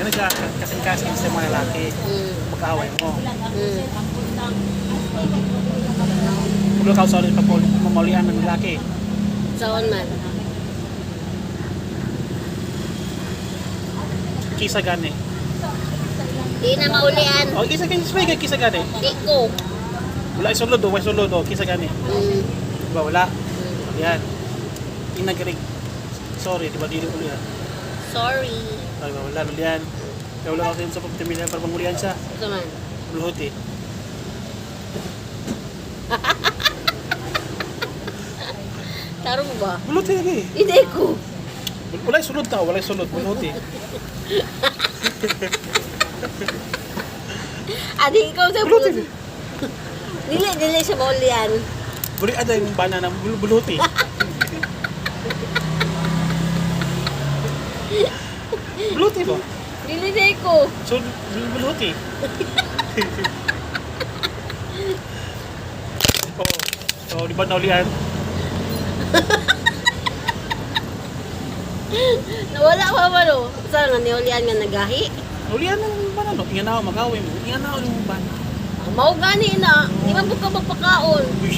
Kaya nagkasing-kasing sa mga lalaki. Magkaaway mo. Kung ka sa pagmamalian ng lalaki. Saan man? Kisa gani. Di na maulian. O, kisa gani. Sabay ka kisa gani. Di ko. Wala isulod o, may sulod o. Kisa gani. Diba, wala. Yan. Inagrig. Sorry, diba dili ulian. Sorry. Diba, wala ulian. Kaya wala kasi sa pagtimilan para pangulian siya. Ito man. Buluhoti. Tarong ba? Buluhoti lagi. Hindi ko. Wala isulod na, wala isulod. Buluhoti. Adi, ikaw sa Buluhoti. Dili siya maulian. Buli ada yung bana ng buluhoti. Buluhoti ba? Dili ko. So, buluhoti. Oo. So, di ba naulian? Nawala pa ba no? Saan nga niulian nga nagahi? Naulian ng bana, no? Ingan ako, mag-away mo. Ingan ako ng bana. Mao gani na. Di man po ka magpakaon. Uy.